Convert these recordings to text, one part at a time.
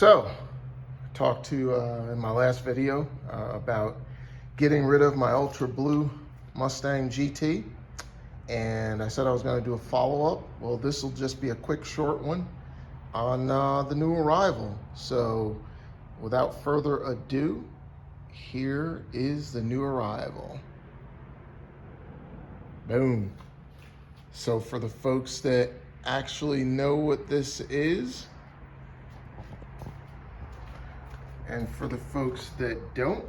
So, talked to in my last video about getting rid of my Ultra Blue Mustang GT, and I said I was going to do a follow-up. Well, this will just be a quick short one on the new arrival. So, without further ado, here is the new arrival. Boom. So for the folks that actually know what this is, and for the folks that don't,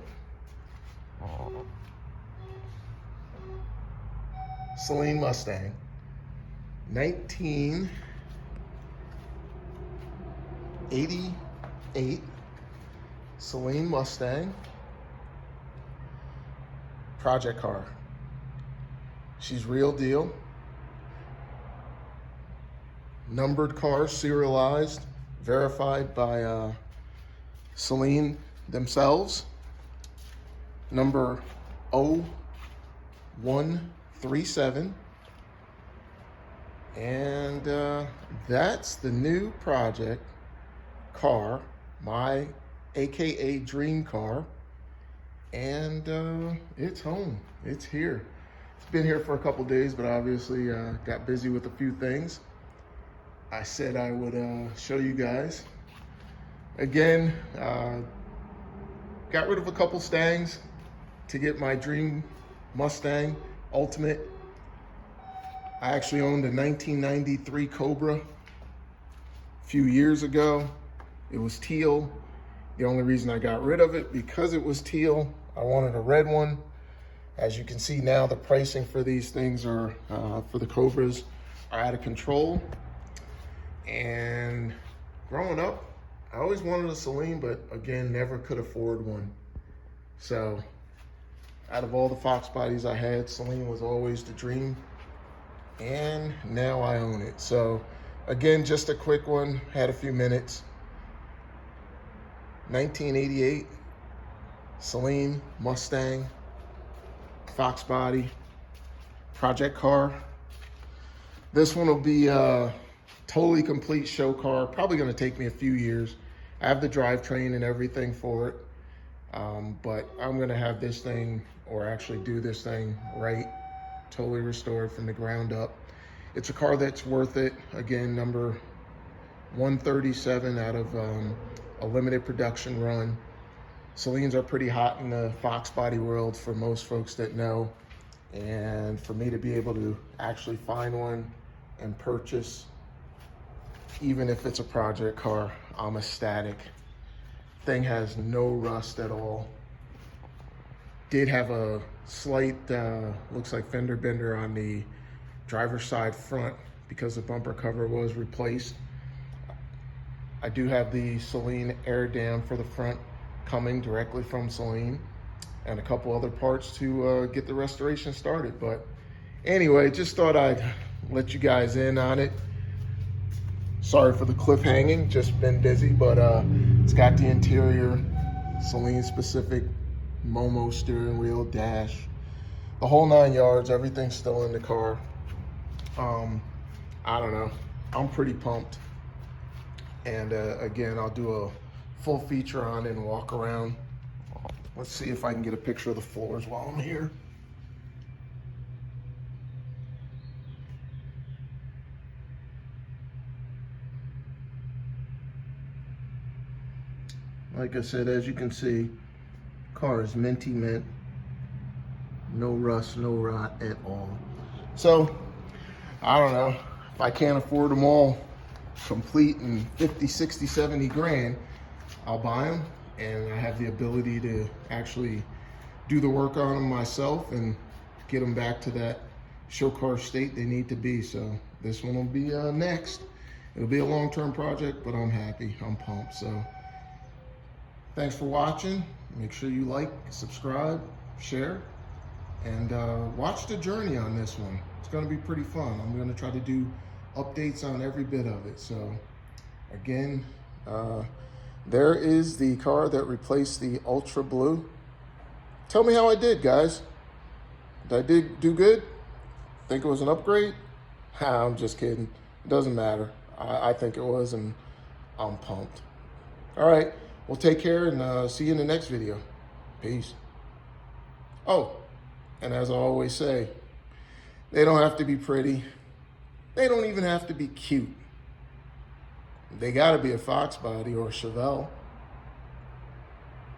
Saleen Mustang, 1988 Saleen Mustang, project car. She's real deal. Numbered car, serialized, verified by Saleen themselves. Number 0137. And that's the new project car, my AKA dream car. And it's home, it's here. It's been here for a couple days, but obviously got busy with a few things. I said I would show you guys. Again, got rid of a couple Stangs to get my dream Mustang Ultimate. I actually owned a 1993 Cobra a few years ago. It was teal. The only reason I got rid of it, because it was teal, I wanted a red one. As you can see now, the pricing for these things are, for the Cobras, are out of control. And growing up, I always wanted a Saleen, but again, never could afford one. So out of all the Foxbodies I had, Saleen was always the dream. And now I own it. So again, just a quick one, had a few minutes. 1988 Saleen Mustang, Foxbody, project car. This one will be totally complete show car. Probably going to take me a few years. I have the drivetrain and everything for it, but I'm going to have this thing, or actually do this thing right, totally restored from the ground up. It's a car that's worth it. Again, number 137 out of a limited production run. Saleens are pretty hot in the Foxbody world for most folks that know, and for me to be able to actually find one and purchase, even if it's a project car, I'm ecstatic. Thing has no rust at all. Did have a slight, looks like fender bender on the driver's side front because the bumper cover was replaced. I do have the Saleen air dam for the front coming directly from Saleen, and a couple other parts to get the restoration started. But anyway, just thought I'd let you guys in on it. Sorry for the cliffhanging, just been busy, but it's got the interior Saleen specific Momo steering wheel, dash, the whole 9 yards. Everything's still in the car. I don't know, I'm pretty pumped. And again, I'll do a full feature on it and walk around. Let's see if I can get a picture of the floors while I'm here. Like I said, as you can see, car is minty mint. No rust, no rot at all. So, I don't know, if I can't afford them all complete in 50, 60, 70 grand, I'll buy them, and I have the ability to actually do the work on them myself and get them back to that show car state they need to be. So this one will be next. It'll be a long-term project, but I'm happy, I'm pumped. So thanks for watching. Make sure you like, subscribe, share, and watch the journey on this one. It's gonna be pretty fun. I'm gonna try to do updates on every bit of it. So again, there is the car that replaced the Ultra Blue. Tell me how I did, guys. Did I do good? Think it was an upgrade? I'm just kidding. It doesn't matter. I think it was, and I'm pumped. All right, well, take care and see you in the next video. Peace. Oh, and as I always say, they don't have to be pretty. They don't even have to be cute. They gotta be a Foxbody or a Chevelle.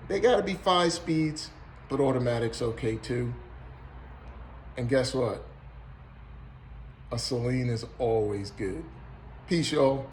They gotta be 5 speeds, but automatic's okay too. And guess what? A Saleen is always good. Peace, y'all.